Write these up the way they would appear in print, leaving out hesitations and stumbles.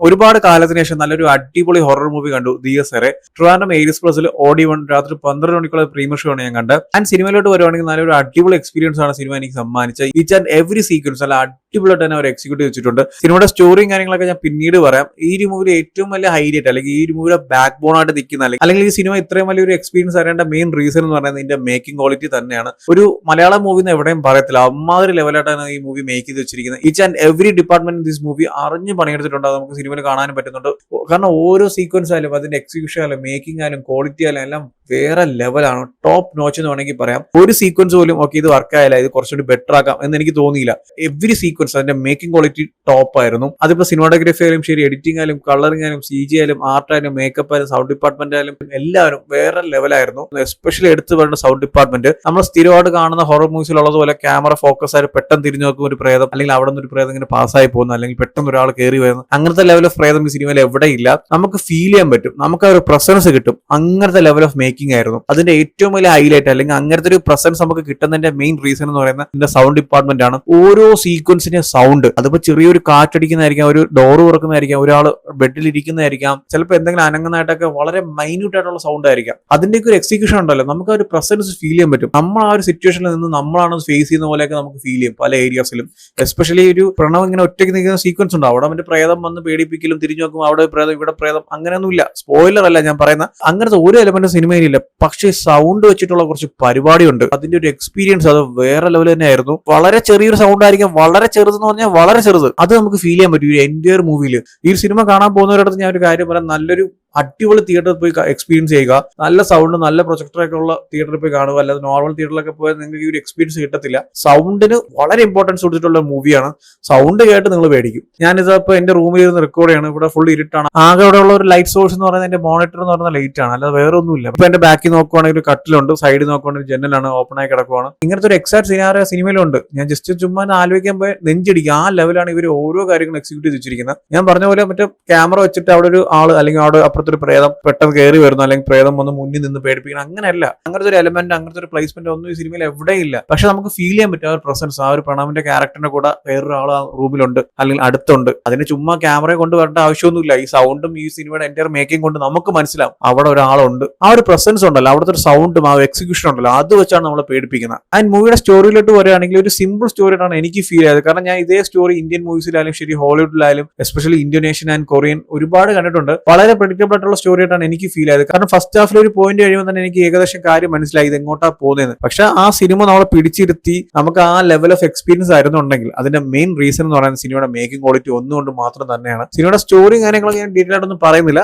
ഒരുപാട് കാലത്തിന് ശേഷം നല്ലൊരു അടിപൊളി ഹൊറർ മൂവി കണ്ടു ദിയസറെ. ട്രിവാൻഡ്രം ഏരിയസ് പ്ലസിൽ ഓടി1 രാത്രി 12 മണിക്കുള്ള പ്രീമിയർ ഷോ ആണ് ഞാൻ കണ്ടത്. ആൻഡ് സിനിമയിലോട്ട് വരുവാണെങ്കിൽ നല്ലൊരു അടിപൊളി എക്സ്പീരിയൻസ് ആണ് സിനിമ എനിക്ക് സമ്മാനിച്ചത്. ഈച്ച് ആൻഡ് എവറി സീക്വൻസ് നല്ല അടിപൊളിയായിട്ട് തന്നെ അവർ എക്സിക്യൂട്ട് വെച്ചിട്ടുണ്ട്. സിനിമയുടെ സ്റ്റോറിയും കാര്യങ്ങളൊക്കെ ഞാൻ പിന്നീട് പറയാം. ഈ ഒരു മൂവിയിൽ ഏറ്റവും വലിയ ഹൈലൈറ്റ് അല്ലെങ്കിൽ ഈ ഒരു മൂവിയുടെ ബാക്ക് ബോൺ ആയിട്ട് നിൽക്കുന്ന അല്ലെങ്കിൽ ഈ സിനിമ ഇത്രയും വലിയൊരു എക്സ്പീരിയൻസ് അറിയേണ്ട മെയിൻ റീസൺ എന്ന് പറയുന്നത് ഇതിന്റെ മേക്കിംഗ് ക്വാളിറ്റി തന്നെയാണ്. ഒരു മലയാളം മൂവി എന്ന് എവിടെയും പറയത്തില്ല, അമ്മാതിരി ലെവലായിട്ടാണ് ഈ മൂവി മേക്ക് ചെയ്ത് വെച്ചിരിക്കുന്നത്. Each and every department this movie അറിഞ്ഞ് പണിയെടുത്തിട്ടുണ്ട്. നമുക്ക് സിനിമയിൽ കാണാനും പറ്റുന്നുണ്ട്. കാരണം ഓരോ സീക്വൻസ് ആയാലും അതിന്റെ എക്സിക്യൂഷൻ ആയാലും മേക്കിംഗ് ആയാലും ക്വാളിറ്റി ആയാലും എല്ലാം വേറെ ലെവലാണ്. ടോപ്പ് നോച്ച് എന്ന് വേണമെങ്കിൽ പറയാം. ഒരു സീക്വൻസ് പോലും ഓക്കെ ഇത് വർക്ക് ആയാലും ഇത് കുറച്ചുകൂടി ബെറ്റർ ആക്കാം എന്ന് എനിക്ക് തോന്നിയില്ല. എവറി സീക്വൻസ് അതിന്റെ മേക്കിംഗ് ക്വാളിറ്റി ടോപ്പ് ആയിരുന്നു. അതിപ്പോ സിനിമാറ്റോഗ്രഫി ആയാലും ശരി, എഡിറ്റിംഗ് ആയാലും കളറിംഗ് ആയാലും CG ആയാലും ആർട്ട് ആയാലും മേക്കപ്പ് ആയാലും സൗണ്ട് ഡിപ്പാർട്ട്മെന്റ് ആയാലും എല്ലാവരും വേറെ ലെവലായിരുന്നു. എസ്പെഷ്യലി എടുത്തു പറയുന്ന സൗണ്ട് ഡിപ്പാർട്ട്മെന്റ്. നമ്മൾ സ്ഥിരമായിട്ട് കാണുന്ന ഹൊറർ മൂവീസിലുള്ളതുപോലെ ക്യാമറ ഫോക്കസ് ആയിട്ട് പെട്ടെന്ന് തിരിഞ്ഞു നോക്കും ഒരു പ്രേതം, അല്ലെങ്കിൽ അവിടെ നിന്ന് ഒരു പ്രേതം ഇങ്ങനെ പാസ്സായി പോകുന്നു, അല്ലെങ്കിൽ പെട്ടെന്ന് ഒരാൾ കയറി വരുന്നു. അങ്ങനത്തെ ലെവൽ ഓഫ് പ്രേതം ഈ സിനിമയിൽ എവിടെയില്ല. നമുക്ക് ഫീൽ ചെയ്യാൻ പറ്റും, നമുക്ക് ആ ഒരു പ്രസൻസ് കിട്ടും. അങ്ങനത്തെ ലെവൽ ഓഫ് മേക്കിംഗ് ആയിരുന്നു അതിന്റെ ഏറ്റവും വലിയ ഹൈലൈറ്റ്. അല്ലെങ്കിൽ അങ്ങനത്തെ ഒരു പ്രസൻസ് നമുക്ക് കിട്ടുന്നതിന്റെ മെയിൻ റീസൺ എന്ന് പറയുന്നത് ഇതിന്റെ സൗണ്ട് ഡിപ്പാർട്ട്മെന്റ് ആണ്. ഓരോ സീക്വൻസിന്റെ സൗണ്ട്, അതിപ്പോ ചെറിയൊരു കാറ്റടിക്കുന്നതായിരിക്കാം, ഒരു ഡോർ തുറക്കുന്നതായിരിക്കാം, ഒരാൾ ബെഡിൽ ഇരിക്കുന്നതായിരിക്കാം, ചിലപ്പോൾ എന്തെങ്കിലും അനങ്ങുന്നതായിട്ടൊക്കെ വളരെ മൈന്യൂട്ട് ആയിട്ടുള്ള സൗണ്ട് ആയിരിക്കാം. അതിന്റെയൊക്കെ ഒരു എക്സിക്യൂഷൻ ഉണ്ടല്ലോ, നമുക്ക് ആ ഒരു പ്രസൻസ് ഫീൽ ചെയ്യാൻ പറ്റും. നമ്മൾ ആ ഒരു സിറ്റുവേഷനിൽ നിന്ന് നമ്മളാണ് ഫേസ് ചെയ്യുന്ന പോലെയൊക്കെ നമുക്ക് ഫീൽ ചെയ്യും പല ഏരിയാസിലും. എസ്പെഷ്യലി ഒരു പ്രണവ് ഇങ്ങനെ ഒറ്റയ്ക്ക് നിൽക്കുന്ന സീക്വൻസ് ഉണ്ട്, അവിടെ അവന്റെ പ്രേതം വന്ന് പേടിപ്പിക്കലും തിരിഞ്ഞു നോക്കും അവിടെ പ്രേതം ഇവിടെ പ്രേതം, അങ്ങനെയൊന്നുമില്ല. സ്പോയിലർ അല്ല ഞാൻ പറയുന്ന, അങ്ങനത്തെ ഒരു എലമെന്റ് സിനിമയിലില്ല. പക്ഷേ സൗണ്ട് വെച്ചിട്ടുള്ള കുറച്ച് പരിപാടിയുണ്ട്. അതിന്റെ ഒരു എക്സ്പീരിയൻസ് അത് വേറെ ലെവൽ തന്നെയായിരുന്നു. വളരെ ചെറിയൊരു സൗണ്ട് ആയിരിക്കും, വളരെ ചെറുതെന്ന് പറഞ്ഞാൽ വളരെ ചെറുത്, അത് നമുക്ക് ഫീൽ ചെയ്യാൻ പറ്റും ഈ എൻറ്റയർ മൂവിയിൽ. ഈ സിനിമ കാണാൻ പോകുന്നവരടുത്ത് ഞാൻ ഒരു കാര്യം പറയാം, നല്ലൊരു അടിപൊളി തിയേറ്ററിൽ പോയി എക്സ്പീരിയൻസ് ചെയ്യുക. നല്ല സൗണ്ട് നല്ല പ്രൊജക്ടറൊക്കെ ഉള്ള തിയേറ്ററിൽ പോയി കാണുക. അല്ലാതെ നോർമൽ തിയേറ്ററിലൊക്കെ പോയാൽ നിങ്ങൾക്ക് ഈ ഒരു എക്സ്പീരിയൻസ് കിട്ടത്തില്ല. സൗണ്ടിന് വളരെ ഇമ്പോർട്ടൻസ് കൊടുത്തിട്ടുള്ള മൂവിയാണ്. സൗണ്ട് കേട്ട് നിങ്ങൾ പേടിക്കും. ഞാനിതിപ്പോ എന്റെ റൂമിൽ ഇരുന്ന് റെക്കോർഡ് ചെയ്യാണ്. ഇവിടെ ഫുൾ ഇരുട്ടാണ്. ആകെ ഇവിടെ ഉള്ള ഒരു ലൈറ്റ് സോഴ്സ് എന്ന് പറയുന്നത് എന്റെ മോണിറ്റർ എന്ന് പറയുന്ന ലൈറ്റ് ആണ്, അല്ലാതെ വേറെ ഒന്നുമില്ല. ഇപ്പൊ എന്റെ ബാക്കിൽ നോക്കുവാണെങ്കിൽ ഒരു കട്ടിലുണ്ട്, സൈഡിൽ നോക്കുവാണെങ്കിൽ ജനലാണ് ഓപ്പൺ ആയി കിടക്കുവാണ്. ഇങ്ങനത്തെ ഒരു എക്സാക്ട് സിനാറിയോ സിനിമയിലുണ്ട്. ഞാൻ ജസ്റ്റ് ചുമ്മാ ആലോചിക്കാൻ പോയി നെഞ്ചിടിക്കുക. ആ ലെവലാണ് ഇവർ ഓരോ കാര്യങ്ങളും എക്സിക്യൂട്ട് ചെയ്ത് വെച്ചിരിക്കുന്നത്. ഞാൻ പറഞ്ഞ പോലെ മറ്റേ ക്യാമറ വെച്ചിട്ട് അവിടെ ഒരു ആള് അല്ലെങ്കിൽ അവിടെ അപ്പുറത്തൊരു പ്രേതം പെട്ടെന്ന് കയറി വരുന്നു, അല്ലെങ്കിൽ പ്രേതം വന്ന് മുന്നിൽ നിന്ന് പേടിപ്പിക്കണം, അങ്ങനെയല്ല. അങ്ങനത്തെ ഒരു എലമെന്റ് അങ്ങനത്തെ ഒരു പ്ലേസ്മെന്റ് ഒന്നും ഈ സിനിമയിൽ എവിടെയില്ല. പക്ഷെ നമുക്ക് ഫീൽ ചെയ്യാൻ പറ്റും ആ ഒരു പ്രസൻസ്. ആ ഒരു പ്രണവിന്റെ ക്യാരക്ടറിന്റെ കൂടെ വേറൊരാൾ ആ റൂമിലുണ്ട് അല്ലെങ്കിൽ അടുത്തുണ്ട്. അതിന് ചുമ്മാ ക്യാമറയെ കൊണ്ട് വരേണ്ട ആവശ്യമൊന്നുമില്ല. ഈ സൗണ്ടും ഈ സിനിമയുടെ എൻറ്റയർ മേക്കിംഗ് കൊണ്ട് നമുക്ക് മനസ്സിലാവും അവിടെ ഒരാളുണ്ട്. ആ ഒരു പ്രസൻസ് ഉണ്ടല്ലോ, അവിടുത്തെ ഒരു സൗണ്ടും ആ എക്സിക്യൂഷൻ ഉണ്ടല്ലോ, അത് വെച്ചാണ് നമ്മളെ പേടിപ്പിക്കുന്നത്. ആൻഡ് മൂവിയുടെ സ്റ്റോറിയിലോട്ട് വരികയാണെങ്കിൽ ഒരു സിമ്പിൾ സ്റ്റോറിയാണ് എനിക്ക് ഫീൽ ചെയ്തത്. കാരണം ഞാൻ ഇതേ സ്റ്റോറി ഇന്ത്യൻ മൂവീസിലായാലും ശരി, ഹോളിവുഡിലായാലും എസ്പെഷ്യലി ഇന്തോനേഷ്യൻ ആൻഡ് കൊറിയൻ ഒരുപാട് കണ്ടിട്ടുണ്ട്. വളരെ പ്രെഡിക്റ്റബിൾ ആയിട്ടുള്ള സ്റ്റോറി ആയിട്ടാണ് എനിക്ക് ഫീൽ ആയത്. കാരണം ഫസ്റ്റ് ഹാഫിൽ ഒരു പോയിന്റ് കഴിയുമ്പോൾ തന്നെ എനിക്ക് ഏകദേശം കാര്യം മനസ്സിലായി ഇത് എങ്ങോട്ടാ പോകുന്നത്. പക്ഷെ ആ സിനിമ നമ്മളെ പിടിച്ചിരുത്തി നമുക്ക് ആ ലെവൽ ഓഫ് എക്സ്പീരിയൻസ് ആയിരുന്നുണ്ടെങ്കിൽ അതിന്റെ മെയിൻ റീസൺ എന്ന് പറയുന്നത് സിനിമയുടെ മേക്കിംഗ് ക്വാളിറ്റി ഒന്നുകൊണ്ട് മാത്രം തന്നെയാണ്. സിനിമയുടെ സ്റ്റോറിയും കാര്യങ്ങളൊക്കെ ഞാൻ ഡീറ്റെയിൽ ആയിട്ടൊന്നും പറയുന്നില്ല.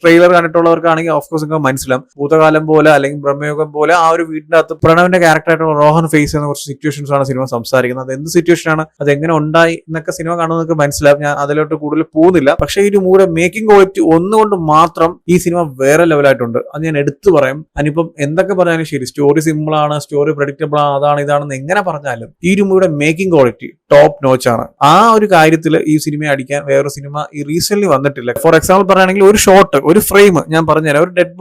ട്രെയിലർ കണ്ടിട്ടുള്ളവർക്കാണെങ്കിൽ ഓഫ്കോഴ്സ് നിങ്ങൾക്ക് മനസ്സിലാവും. ഭൂതകാലം പോലെ അല്ലെങ്കിൽ ബ്രഹ്മയുഗം പോലെ ആ ഒരു വീടിന്റെ അകത്ത് പ്രണവിന്റെ ക്യാരക്ടറായിട്ടുള്ള റോഹൻ ഫേസ് ചെയ്യുന്ന കുറച്ച് സിറ്റുവേഷൻസ് ആണ് സിനിമ സംസാരിക്കുന്നത്. അത് എന്ത് സിറ്റുവേഷൻ ആണ്, അത് എങ്ങനെ ഉണ്ടായി എന്നൊക്കെ സിനിമ കാണുന്നവർക്ക് മനസ്സിലാവും. ഞാൻ അതിലോട്ട് കൂടുതൽ പോകുന്നില്ല. പക്ഷേ ഈ മൂവിയുടെ മേക്കിംഗ് ക്വാളിറ്റി ഒന്നുകൊണ്ട് മാത്രം ഈ സിനിമ വേറെ ലെവലായിട്ടുണ്ട്. അത് ഞാൻ എടുത്തു പറയാം. അതിനിപ്പം എന്തൊക്കെ പറഞ്ഞാലും ശരി, സ്റ്റോറി സിമ്പിൾ ആണ്, സ്റ്റോറി പ്രെഡിക്റ്റബിൾ ആണ്, അതാണ് ഇതാണെന്ന് എങ്ങനെ പറഞ്ഞാലും ഈ മൂവിയുടെ മേക്കിംഗ് ക്വാളിറ്റി ടോപ്പ് നോച്ച് ആണ്. ആ ഒരു കാര്യത്തിൽ ഈ സിനിമയെ അടിക്കാൻ വേറൊരു സിനിമ ഈ റീസെന്റ് വന്നിട്ടില്ല. ഫോർ എക്സാമ്പിൾ പറയുകയാണെങ്കിൽ ഒരു ഷോട്ട്, ഒരു ഫ്രെയിം ഞാൻ പറഞ്ഞുതരാം. ഒരു ഡെഡ്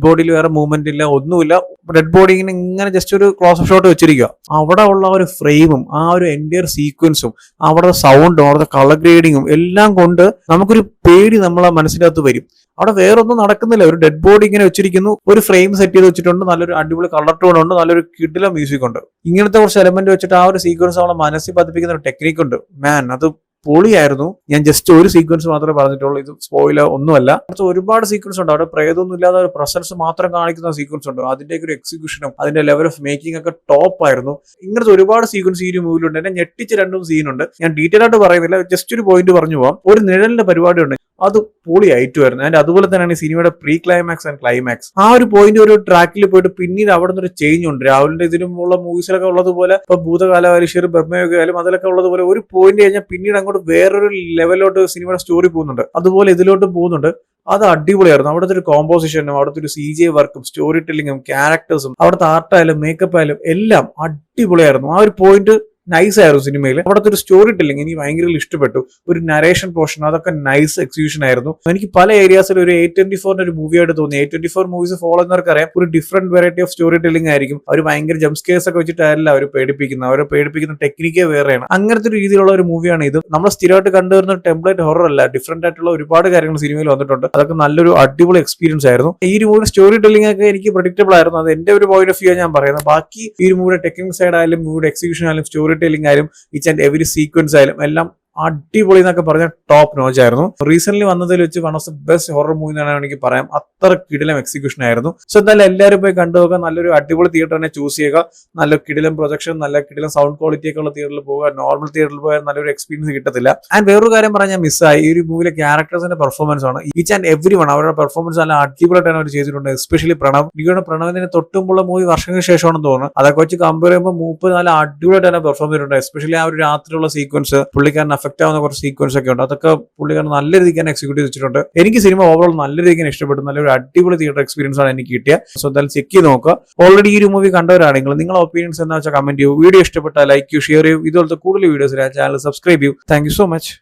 ബോഡിയിൽ വേറെ മൂവ്മെന്റ് ഇല്ല, ഒന്നുമില്ല. ഡെഡ് ബോഡി ഇങ്ങനെ ജസ്റ്റ് ഒരു ക്ലോസ് അപ്പ് ഷോട്ട് വെച്ചിരിക്കുക. അവിടെ ഉള്ള ഒരു ഫ്രെയിമും ആ ഒരു എൻറ്റയർ സീക്വൻസും അവിടെ സൗണ്ടും അവിടുത്തെ കളർ ഗ്രേഡിങ്ങും എല്ലാം കൊണ്ട് നമുക്കൊരു പേടി നമ്മളെ മനസ്സിനകത്ത് വരും. അവിടെ വേറൊന്നും നടക്കുന്നില്ല. ഒരു ഡെഡ് ബോഡി ഇങ്ങനെ വെച്ചിരിക്കുന്നു, ഒരു ഫ്രെയിം സെറ്റ് ചെയ്ത് വെച്ചിട്ടുണ്ട്, നല്ലൊരു അടിപൊളി കളർ ടോൺ ഉണ്ട്, നല്ലൊരു കിടിലം മ്യൂസിക് ഉണ്ട്. ഇങ്ങനത്തെ കുറച്ച് എലമെന്റ് വെച്ചിട്ട് ആ ഒരു സീക്വൻസ് നമ്മളെ മനസ്സിൽ പതിപ്പിക്കുന്ന ഒരു ടെക്നിക്ക് ഉണ്ട്. മാൻ, അത് പൊളിയായിരുന്നു. ഞാൻ ജസ്റ്റ് ഒരു സീക്വൻസ് മാത്രമേ പറഞ്ഞിട്ടുള്ളൂ, ഇത് സ്പോയിലർ ഒന്നുമല്ല. ഒരുപാട് സീക്വൻസ് ഉണ്ട്. അവിടെ പ്രേതമൊന്നും ഇല്ലാതെ ഒരു പ്രസൻസ് മാത്രം കാണിക്കുന്ന സീക്വൻസ് ഉണ്ട്. അതിന്റെ ഒരു എക്സിക്യൂഷനും അതിന്റെ ലെവൽ ഓഫ് മേക്കിംഗ് ഒക്കെ ടോപ്പ് ആയിരുന്നു. ഇങ്ങനത്തെ ഒരുപാട് സീക്വൻസ് ഈ ഒരു മൂവിലുണ്ട്. എന്നെ ഞെട്ടിച്ച് 2 സീനുണ്ട്. ഞാൻ ഡീറ്റെയിൽ ആയിട്ട് പറയുന്നില്ല, ജസ്റ്റ് ഒരു പോയിന്റ് പറഞ്ഞു പോവാം. ഒരു നിഴലിന്റെ പരിപാടി ഉണ്ട്, അത് പൊളിയായിട്ടുമായിരുന്നു. ആൻഡ് അതുപോലെ തന്നെയാണ് ഈ സിനിമയുടെ പ്രീ ക്ലൈമാക്സ് ആൻഡ് ക്ലൈമാക്സ്. ആ ഒരു പോയിന്റ് ഒരു ട്രാക്കിൽ പോയിട്ട് പിന്നീട് അവിടെ നിന്നൊരു ചേഞ്ച് ഉണ്ട്. രാഹുലിന്റെ ഇതിലുമുള്ള മൂവീസിലൊക്കെ ഉള്ളതുപോലെ, ഇപ്പൊ ഭൂതകാലമായാലും ശരി, ബ്രഹ്മയുഗമായാലും അതിലൊക്കെ ഉള്ളതുപോലെ ഒരു പോയിന്റ് കഴിഞ്ഞാൽ പിന്നീട് അങ്ങോട്ട് വേറൊരു ലെവലിലോട്ട് സിനിമയുടെ സ്റ്റോറി പോകുന്നുണ്ട്. അതുപോലെ ഇതിലോട്ടും പോകുന്നുണ്ട്. അത് അടിപൊളിയായിരുന്നു. അവിടുത്തെ ഒരു കോമ്പോസിഷനും അവിടുത്തെ ഒരു CG വർക്കും സ്റ്റോറി ടെല്ലിങ്ങും ക്യാരക്ടേഴ്സും അവിടുത്തെ ആർട്ടായാലും മേക്കപ്പ് ആയാലും എല്ലാം അടിപൊളിയായിരുന്നു. ആ ഒരു പോയിന്റ് നൈസ് ആയിരുന്നു സിനിമയിൽ. അവിടുത്തെ ഒരു സ്റ്റോറി ടെല്ലിംഗ് എനിക്ക് ഭയങ്കര ഇഷ്ടപ്പെട്ടു. ഒരു നരേഷൻ പോർഷൻ അതൊക്കെ നൈസ് എക്സിക്യൂഷൻ ആയിരുന്നു. എനിക്ക് പല ഏരിയാസിൽ ഒരു A24 ഒരു മൂവിയായിട്ട് തോന്നി. A24 മൂവീസ് ഫോളോ ചെയ്യുന്നവർക്ക് അറിയാം, ഒരു different variety of story telling ആയിരിക്കും. അവർ ഭയങ്കര ജംപ് സ്കെയർസ് ഒക്കെ വെച്ചിട്ടല്ല അവർ പേടിപ്പിക്കുന്നത്, അവരെ പേടിപ്പിക്കുന്ന ടെക്നിക്കേ വേറെയാണ്. അങ്ങനത്തെ ഒരു രീതിയിലുള്ള ഒരു മൂവിയാണ് ഇത്. നമ്മൾ സ്ഥിരമായിട്ട് കണ്ടുവരുന്ന ടെംപ്ലേറ്റ് ഹൊറർ അല്ല, ഡിഫറെന്റ് ആയിട്ടുള്ള ഒരുപാട് കാര്യങ്ങൾ സിനിമയിൽ വന്നിട്ടുണ്ട്. അതൊക്കെ നല്ലൊരു അടിപൊളി എക്സ്പീരിയൻസ് ആയിരുന്നു. ഈ ഒരു മൂവിയുടെ സ്റ്റോറി ടെല്ലിംഗ് ഒക്കെ എനിക്ക് പ്രഡിക്റ്റബിൾ ആയിരുന്നു. അത് എന്റെ ഒരു പോയിന്റ് ഓഫ് വ്യൂ ഞാൻ പറയുന്നത്. ബാക്കി ഈ ഒരു മൂവിയുടെ ടെക്നിക്കൽ സൈഡ് ആയാലും മൂവിയുടെ എക്സിക്യൂഷൻ ആയാലും സ്റ്റോറി ടെല്ലിംഗ് ആയാലും ഈച്ച് ആൻഡ് എവരി സീക്വൻസ് ആയാലും എല്ലാം അടിപൊളി എന്നൊക്കെ പറഞ്ഞ ടോപ്പ് നോച്ച് ആയിരുന്നു. റീസെന്റ് വന്നതിൽ വെച്ച് one of the best horror movie എന്നാണ് എനിക്ക് പറയാം. അത്ര കിടിലം എക്സിക്യൂഷൻ ആയിരുന്നു. സോ എന്തായാലും എല്ലാവരും പോയി കണ്ടുപോകുക. നല്ലൊരു അടിപൊളി തിയേറ്റർ തന്നെ ചൂസ് ചെയ്യുക. നല്ല കിടിലം പ്രൊജക്ഷൻ, നല്ല കിടിലം സൗണ്ട് ക്വാളിറ്റി ഒക്കെ ഉള്ള തിയേറ്ററിൽ പോകുക. നോർമൽ തിയേറ്ററിൽ പോയാൽ നല്ലൊരു എക്സ്പീരിയൻസ് കിട്ടത്തില്ല. ആൻഡ് വേറൊരു കാര്യം പറഞ്ഞാൽ മിസ്സായി, ഈ ഒരു മൂവിയിലെ ക്യാരക്ടേഴ്സിന്റെ പെർഫോമൻസ് ആണ്. ഈച്ച് ആൻഡ് എവരി വൺ അവരുടെ പെർഫോമൻസ് നല്ല അടിപൊളിയായിട്ടാണ് അവർ ചെയ്തിട്ടുണ്ട്. എസ്പെഷ്യലി പ്രണവ്. എനിക്കാണ് പ്രണവിന്റെ തൊട്ടുമുള്ള മൂവി വർഷങ്ങൾക്ക് ശേഷമാണെന്ന് തോന്നുന്നു. അതൊക്കെ വെച്ച് കമ്പയർ ചെയ്യുമ്പോൾ മൂപ്പ് നല്ല അടിപൊളിയായിട്ട് തന്നെ പെർഫോം ചെയ്തിട്ടുണ്ട്. എസ്പെഷ്യലി ആ ഒരു രാത്രിയുള്ള സീക്വൻസ്, പുള്ളിക്കാരൻ അഫക്റ്റ് ആവുന്ന കുറച്ച് സീക്വൻസ് ഒക്കെ ഉണ്ട്. അതൊക്കെ പുള്ളിക്കാരൻ നല്ല രീതിക്ക് തന്നെ എക്സിക്യൂട്ട് ചെയ്തിട്ടുണ്ട്. എനിക്ക് സിനിമ ഓവറോൾ നല്ല രീതിക്ക് ഇഷ്ടപ്പെട്ടു. നല്ലൊരു അടിപൊളി തിയേറ്റർ എക്സ്പീരിയൻസ് ആണ് എനിക്ക് കിട്ടിയത്. സോ എന്തായാലും ചെക്ക് ചെയ്ത് നോക്കുക. ഓൾറെഡി ഈ ഒരു മൂവി കണ്ടവരാണെങ്കിൽ നിങ്ങളുടെ ഒപ്പീനിയൻസ് എന്താ വെച്ചാൽ കമന്റ് ചെയ്യൂ. വീഡിയോ ഇഷ്ടപ്പെട്ടാൽ ലൈക്ക് ചെയ്യൂ, ഷെയർ ചെയ്യൂ. ഇതുപോലത്തെ കൂടുതൽ വീഡിയോസ് ചാനൽ സബ്സ്ക്രൈബ് ചെയ്യൂ. Thank you so much.